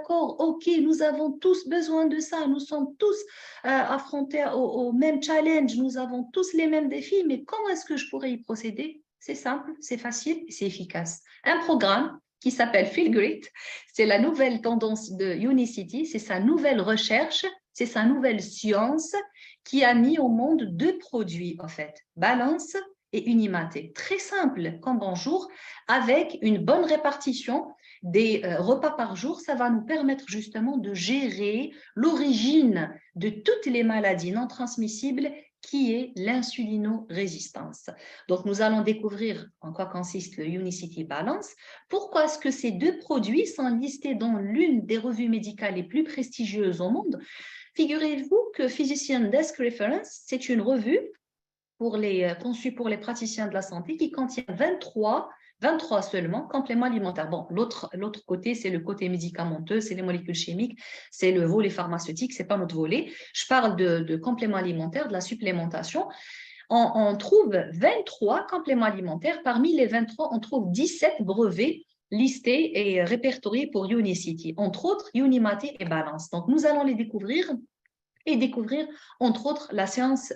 d'accord, ok, nous avons tous besoin de ça, nous sommes tous affrontés au même challenge, nous avons tous les mêmes défis, mais comment est-ce que je pourrais y procéder? C'est simple, c'est facile et c'est efficace. Un programme qui s'appelle Feel Great, c'est la nouvelle tendance de Unicity, c'est sa nouvelle recherche, c'est sa nouvelle science qui a mis au monde deux produits, en fait, Balance et Unimaté. Très simple comme bonjour, avec une bonne répartition des repas par jour, ça va nous permettre justement de gérer l'origine de toutes les maladies non transmissibles qui est l'insulinorésistance. Donc, nous allons découvrir en quoi consiste le Unicity Balance. Pourquoi est-ce que ces deux produits sont listés dans l'une des revues médicales les plus prestigieuses au monde? Figurez-vous que Physician Desk Reference, c'est une revue conçue pour les praticiens de la santé qui contient 23 seulement compléments alimentaires. Bon, l'autre côté, c'est le côté médicamenteux, c'est les molécules chimiques, c'est le volet pharmaceutique, ce n'est pas notre volet. Je parle de compléments alimentaires, de la supplémentation. On trouve 23 compléments alimentaires. Parmi les 23, on trouve 17 brevets listés et répertoriés pour Unicity, entre autres Unimaté et Balance. Donc, nous allons les découvrir et découvrir, entre autres, la science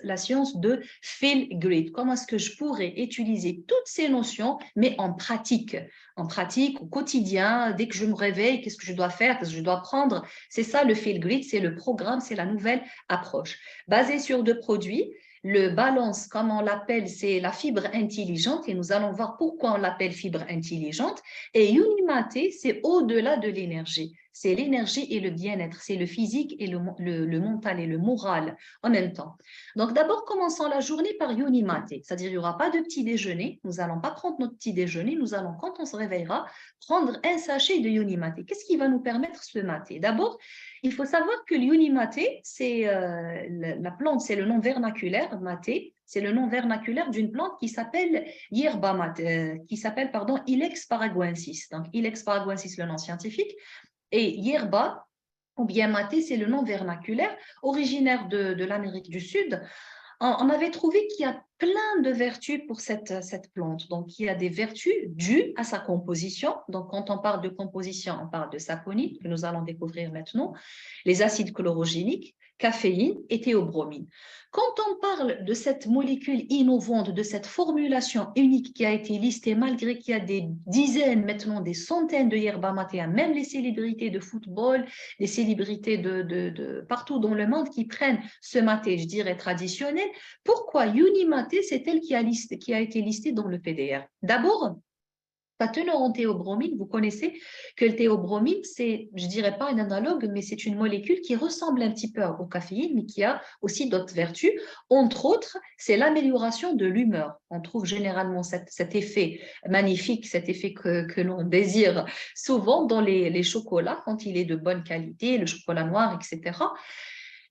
de Feel Great. Comment est-ce que je pourrais utiliser toutes ces notions, mais en pratique, au quotidien, dès que je me réveille, qu'est-ce que je dois faire, qu'est-ce que je dois prendre. C'est ça le Feel Great, c'est le programme, c'est la nouvelle approche. Basée sur deux produits, le balance, comme on l'appelle, c'est la fibre intelligente et nous allons voir pourquoi on l'appelle fibre intelligente. Et Unimaté, c'est au-delà de l'énergie. C'est l'énergie et le bien-être, c'est le physique et le mental et le moral en même temps. Donc d'abord, commençons la journée par Unimaté, c'est-à-dire il n'y aura pas de petit déjeuner, nous n'allons pas prendre notre petit déjeuner, nous allons, quand on se réveillera, prendre un sachet de Unimaté. Qu'est-ce qui va nous permettre ce maté? D'abord, il faut savoir que l'Unimaté, c'est la plante, c'est le nom vernaculaire, maté, c'est le nom vernaculaire d'une plante qui s'appelle Yerba maté, qui s'appelle, pardon, Ilex paraguensis. Donc, Ilex paraguensis, le nom scientifique, et Yerba, ou bien maté, c'est le nom vernaculaire, originaire de l'Amérique du Sud. On avait trouvé qu'il y a plein de vertus pour cette plante. Donc, il y a des vertus dues à sa composition. Donc, quand on parle de composition, on parle de saponine, que nous allons découvrir maintenant, les acides chlorogéniques, caféine et théobromine. Quand on parle de cette molécule innovante, de cette formulation unique qui a été listée, malgré qu'il y a des dizaines, maintenant des centaines de yerba maté, même les célébrités de football, les célébrités de partout dans le monde qui prennent ce maté, je dirais traditionnel, pourquoi Unimaté, c'est elle qui a été listée dans le PDR? D'abord, sa teneur en théobromine, vous connaissez que le théobromine, c'est, je ne dirais pas un analogue, mais c'est une molécule qui ressemble un petit peu au caféine, mais qui a aussi d'autres vertus. Entre autres, c'est l'amélioration de l'humeur. On trouve généralement cet effet magnifique, cet effet que l'on désire souvent dans les chocolats, quand il est de bonne qualité, le chocolat noir, etc.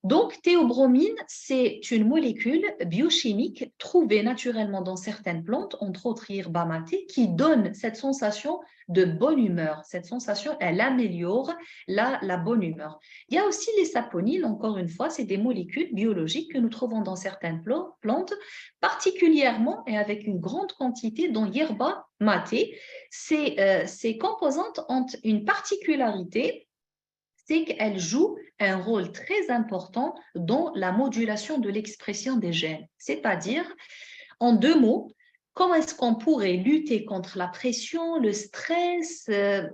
Donc, théobromine, c'est une molécule biochimique trouvée naturellement dans certaines plantes, entre autres yerba maté, qui donne cette sensation de bonne humeur. Cette sensation, elle améliore la bonne humeur. Il y a aussi les saponines, encore une fois, c'est des molécules biologiques que nous trouvons dans certaines plantes, particulièrement et avec une grande quantité dans yerba maté. Ces composantes ont une particularité, c'est qu'elle joue un rôle très important dans la modulation de l'expression des gènes. C'est-à-dire, en deux mots, comment est-ce qu'on pourrait lutter contre la pression, le stress,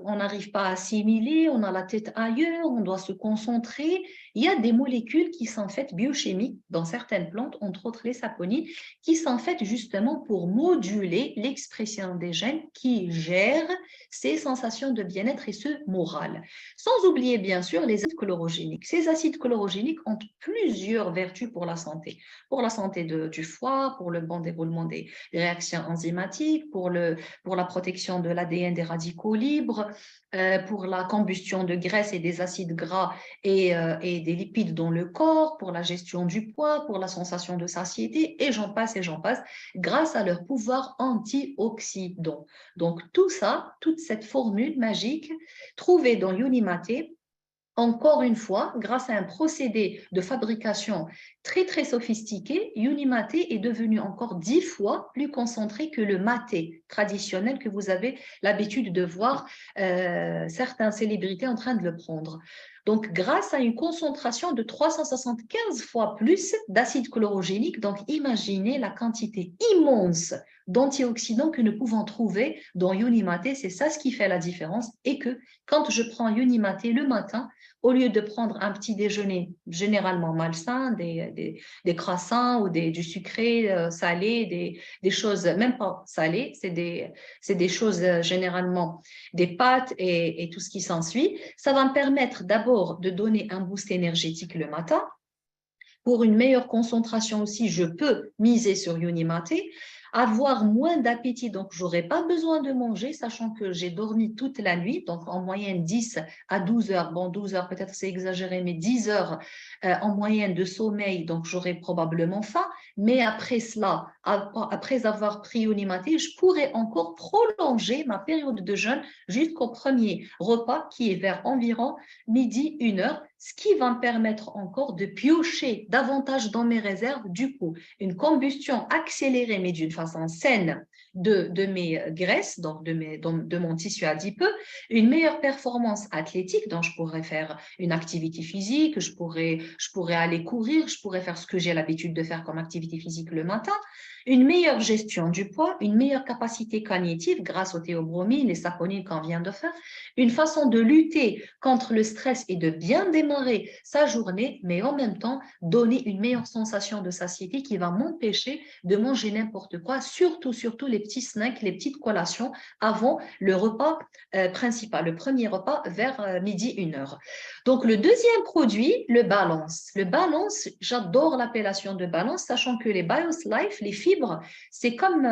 on n'arrive pas à assimiler, on a la tête ailleurs, on doit se concentrer. Il y a des molécules qui sont faites biochimiques dans certaines plantes, entre autres les saponines, qui sont faites justement pour moduler l'expression des gènes qui gèrent ces sensations de bien-être et ce moral. Sans oublier bien sûr les acides chlorogéniques. Ces acides chlorogéniques ont plusieurs vertus pour la santé du foie, pour le bon déroulement des réactions enzymatiques, pour la protection de l'ADN des radicaux libres, pour la combustion de graisse et des acides gras et des lipides dans le corps, pour la gestion du poids, pour la sensation de satiété, et j'en passe, grâce à leur pouvoir antioxydant. Donc tout ça, toute cette formule magique trouvée dans Unimaté, Encore une fois, grâce à un procédé de fabrication très très sophistiqué, Unimate est devenu encore 10 fois plus concentré que le maté traditionnel que vous avez l'habitude de voir certaines célébrités en train de le prendre. Donc, grâce à une concentration de 375 fois plus d'acide chlorogénique, donc imaginez la quantité immense d'antioxydants que nous pouvons trouver dans Unimate. C'est ça ce qui fait la différence et que quand je prends Unimate le matin, au lieu de prendre un petit déjeuner généralement malsain, des croissants ou du sucré salé, des choses même pas salées, c'est des choses généralement des pâtes et tout ce qui s'ensuit. Ça va me permettre d'abord de donner un boost énergétique le matin. Pour une meilleure concentration aussi, je peux miser sur Unimate, avoir moins d'appétit, donc je n'aurai pas besoin de manger, sachant que j'ai dormi toute la nuit, donc en moyenne 10 à 12 heures, bon 12 heures peut-être c'est exagéré, mais 10 heures en moyenne de sommeil, donc j'aurai probablement faim, mais après cela, après avoir pris Unimate, je pourrais encore prolonger ma période de jeûne jusqu'au premier repas qui est vers environ midi, 1 heure, ce qui va me permettre encore de piocher davantage dans mes réserves. Du coup, une combustion accélérée, mais d'une façon saine, de mes graisses, donc de mon tissu adipeux, une meilleure performance athlétique, donc je pourrais faire une activité physique, je pourrais aller courir, je pourrais faire ce que j'ai l'habitude de faire comme activité physique le matin, une meilleure gestion du poids, une meilleure capacité cognitive grâce aux théobromines, les saponines qu'on vient de faire, une façon de lutter contre le stress et de bien démarrer sa journée, mais en même temps donner une meilleure sensation de satiété qui va m'empêcher de manger n'importe quoi, surtout les petits snacks, les petites collations avant le repas principal, le premier repas vers midi, 1 heure. Donc, le deuxième produit, le balance. Le balance, j'adore l'appellation de balance, sachant que les BioSlife, les fibres, c'est comme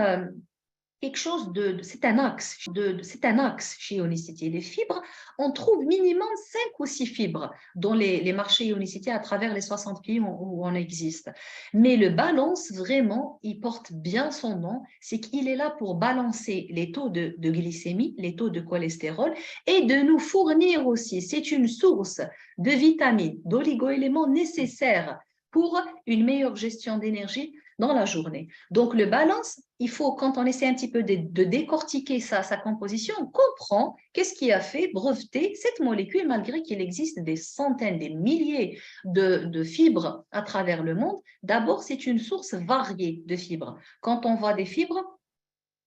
quelque chose c'est un axe chez Ionicity. Les fibres, on trouve minimum 5 ou 6 fibres dans les marchés Ionicity à travers les 60 pays où on existe. Mais le balance, vraiment, il porte bien son nom, c'est qu'il est là pour balancer les taux de glycémie, les taux de cholestérol et de nous fournir aussi, c'est une source de vitamines, d'oligo-éléments nécessaires pour une meilleure gestion d'énergie dans la journée. Donc, le balance, il faut, quand on essaie un petit peu de décortiquer sa composition, on comprend qu'est-ce qui a fait breveter cette molécule, malgré qu'il existe des centaines, des milliers de fibres à travers le monde. D'abord, c'est une source variée de fibres. Quand on voit des fibres,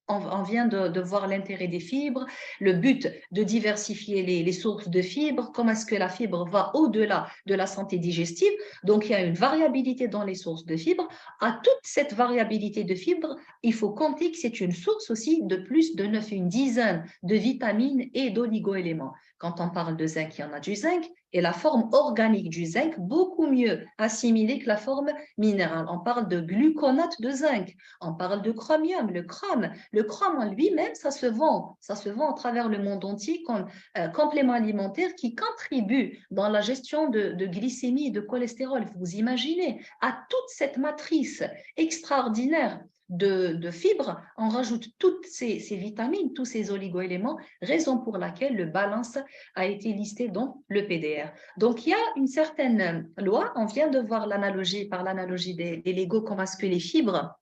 on vient de voir l'intérêt des fibres, le but de diversifier les sources de fibres, comment est-ce que la fibre va au-delà de la santé digestive. Donc, il y a une variabilité dans les sources de fibres. À toute cette variabilité de fibres, il faut compter que c'est une source aussi de plus de 9, une dizaine de vitamines et d'oligo-éléments. Quand on parle de zinc, il y en a du zinc et la forme organique du zinc, beaucoup mieux assimilée que la forme minérale. On parle de gluconate de zinc, on parle de chromium, le chrome. Le chrome en lui-même, ça se vend à travers le monde entier comme complément alimentaire qui contribue dans la gestion de glycémie et de cholestérol. Vous imaginez, à toute cette matrice extraordinaire de fibres, on rajoute toutes ces vitamines, tous ces oligo-éléments, raison pour laquelle le balance a été listé dans le PDR. Donc, il y a une certaine loi, on vient de voir l'analogie par l'analogie des Legos, comment est-ce que les fibres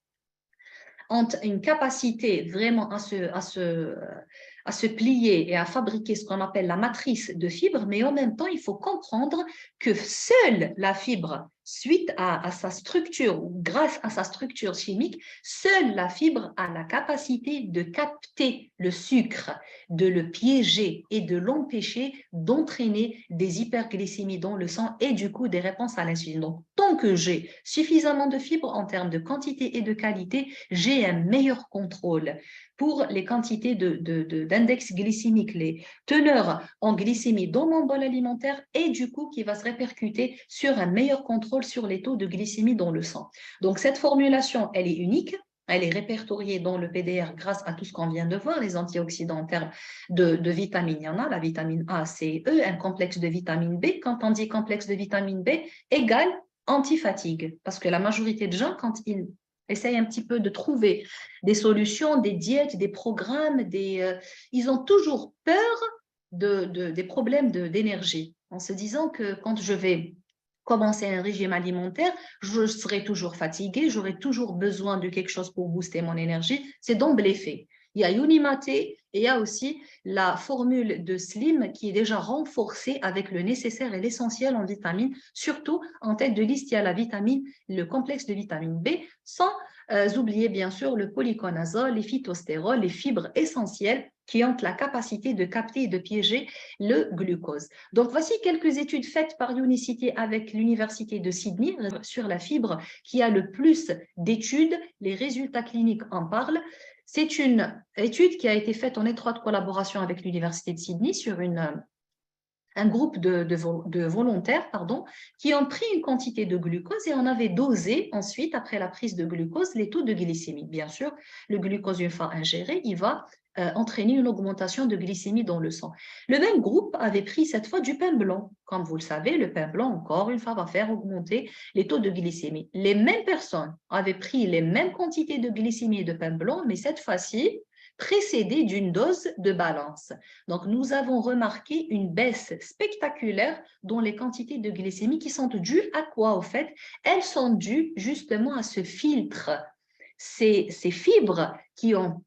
ont une capacité vraiment à se plier et à fabriquer ce qu'on appelle la matrice de fibres, mais en même temps, il faut comprendre que seule la fibre, suite à sa structure ou grâce à sa structure chimique, seule la fibre a la capacité de capter le sucre, de le piéger et de l'empêcher d'entraîner des hyperglycémies dans le sang et du coup des réponses à l'insuline. Donc, tant que j'ai suffisamment de fibres en termes de quantité et de qualité, j'ai un meilleur contrôle pour les quantités d'index glycémique, les teneurs en glycémie dans mon bol alimentaire et du coup qui va se répercuter sur un meilleur contrôle sur les taux de glycémie dans le sang. Donc cette formulation, elle est unique. Elle est répertoriée dans le PDR grâce à tout ce qu'on vient de voir, les antioxydants en termes de vitamines. Il y en a, la vitamine A, C, E, un complexe de vitamine B. Quand on dit complexe de vitamine B, égale anti-fatigue. Parce que la majorité de gens, quand ils essayent un petit peu de trouver des solutions, des diètes, des programmes, ils ont toujours peur des problèmes d'énergie. en se disant que quand je vais commencer un régime alimentaire, je serai toujours fatiguée, j'aurai toujours besoin de quelque chose pour booster mon énergie. C'est d'emblée fait. Il y a Unimate et il y a aussi la formule de Slim qui est déjà renforcée avec le nécessaire et l'essentiel en vitamines. Surtout, en tête de liste, il y a la vitamine, le complexe de vitamine B, sans oublier bien sûr le polyconazole, les phytostérols, les fibres essentielles qui ont la capacité de capter et de piéger le glucose. Donc, voici quelques études faites par Unicity avec l'Université de Sydney sur la fibre qui a le plus d'études. Les résultats cliniques en parlent. C'est une étude qui a été faite en étroite collaboration avec l'Université de Sydney sur un groupe de volontaires qui ont pris une quantité de glucose et on avait dosé ensuite, après la prise de glucose, les taux de glycémie. Bien sûr, le glucose, une fois ingéré, il va entraîner une augmentation de glycémie dans le sang. Le même groupe avait pris cette fois du pain blanc. Comme vous le savez, le pain blanc, encore une fois, va faire augmenter les taux de glycémie. Les mêmes personnes avaient pris les mêmes quantités de glycémie et de pain blanc, mais cette fois-ci, précédée d'une dose de balance. Donc, nous avons remarqué une baisse spectaculaire dans les quantités de glycémie qui sont dues à quoi, au fait? Elles sont dues justement à ce filtre. Ces fibres qui ont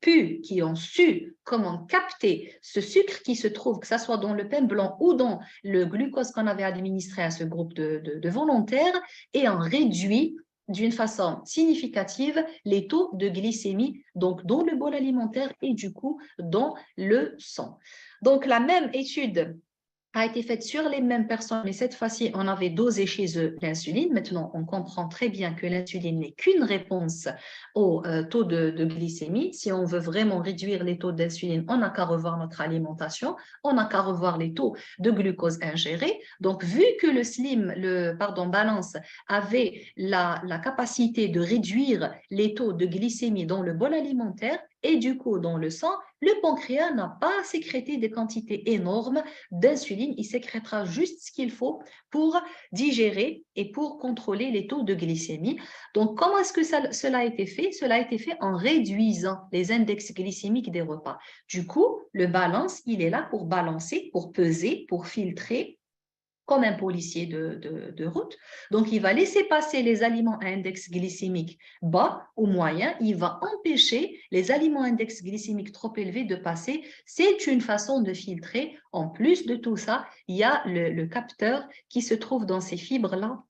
su comment capter ce sucre qui se trouve, que ce soit dans le pain blanc ou dans le glucose qu'on avait administré à ce groupe de volontaires, et ont réduit d'une façon significative les taux de glycémie, donc dans le bol alimentaire et du coup dans le sang. Donc la même étude a été faite sur les mêmes personnes, mais cette fois-ci, on avait dosé chez eux l'insuline. Maintenant, on comprend très bien que l'insuline n'est qu'une réponse au taux de glycémie. Si on veut vraiment réduire les taux d'insuline, on n'a qu'à revoir notre alimentation, on n'a qu'à revoir les taux de glucose ingérés. Donc, vu que balance avait la capacité de réduire les taux de glycémie dans le bol alimentaire et du coup dans le sang, le pancréas n'a pas sécrété des quantités énormes d'insuline, il sécrétera juste ce qu'il faut pour digérer et pour contrôler les taux de glycémie. Donc, comment est-ce que cela a été fait? Cela a été fait en réduisant les index glycémiques des repas. Du coup, le balance, il est là pour balancer, pour peser, pour filtrer, comme un policier de route. Donc, il va laisser passer les aliments à index glycémique bas ou moyen. Il va empêcher les aliments à index glycémique trop élevé de passer. C'est une façon de filtrer. En plus de tout ça, il y a le capteur qui se trouve dans ces fibres-là,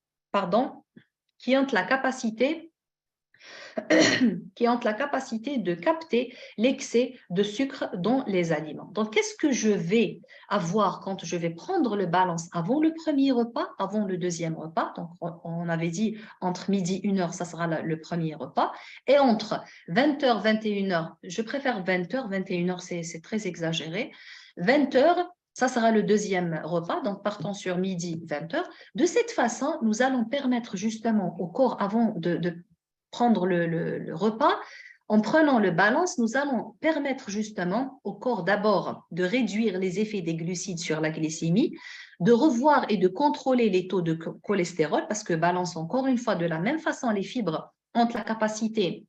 qui ont la capacité de capter l'excès de sucre dans les aliments. Donc, qu'est-ce que je vais avoir quand je vais prendre le balance avant le premier repas, avant le deuxième repas? Donc, on avait dit entre midi et 1h, ça sera le premier repas. Et entre 20h, 21h, je préfère 20h, 21h, c'est très exagéré. 20h, ça sera le deuxième repas, donc partons sur midi, 20h. De cette façon, nous allons permettre justement au corps, avant de prendre le repas, en prenant le balance, nous allons permettre justement au corps d'abord de réduire les effets des glucides sur la glycémie, de revoir et de contrôler les taux de cholestérol, parce que balance, encore une fois, de la même façon, les fibres ont la capacité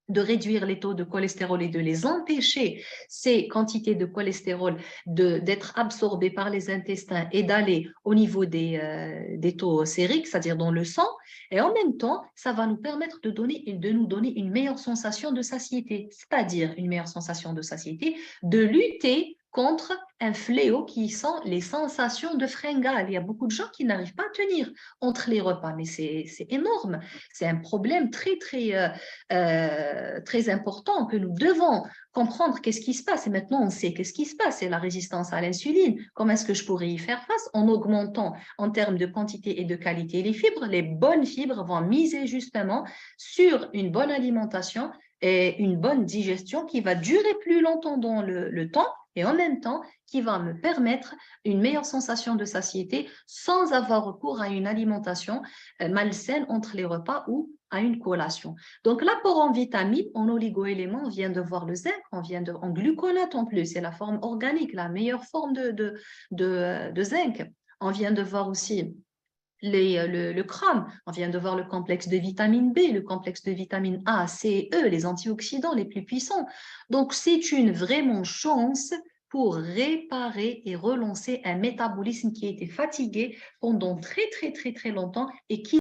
de réduire les taux de cholestérol et de les empêcher, ces quantités de cholestérol, d'être absorbées par les intestins et d'aller au niveau des taux sériques, c'est-à-dire dans le sang. Et en même temps, ça va nous permettre de nous donner une meilleure sensation de satiété, c'est-à-dire une meilleure sensation de satiété, de lutter contre un fléau qui sont les sensations de fringale. Il y a beaucoup de gens qui n'arrivent pas à tenir entre les repas, mais c'est énorme. C'est un problème très important que nous devons comprendre qu'est-ce qui se passe. Et maintenant, on sait qu'est-ce qui se passe. C'est la résistance à l'insuline. Comment est-ce que je pourrais y faire face? En augmentant en termes de quantité et de qualité les fibres. Les bonnes fibres vont miser justement sur une bonne alimentation et une bonne digestion qui va durer plus longtemps dans le temps et en même temps qui va me permettre une meilleure sensation de satiété sans avoir recours à une alimentation malsaine entre les repas ou à une collation. Donc, l'apport en vitamines, en oligoéléments, on vient de voir le zinc, en gluconate en plus, c'est la forme organique, la meilleure forme de zinc. On vient de voir aussi le chrome, on vient de voir le complexe de vitamine B, le complexe de vitamine A, C et E, les antioxydants les plus puissants. Donc, c'est une vraiment chance pour réparer et relancer un métabolisme qui était fatigué pendant très, très, très, très longtemps et qui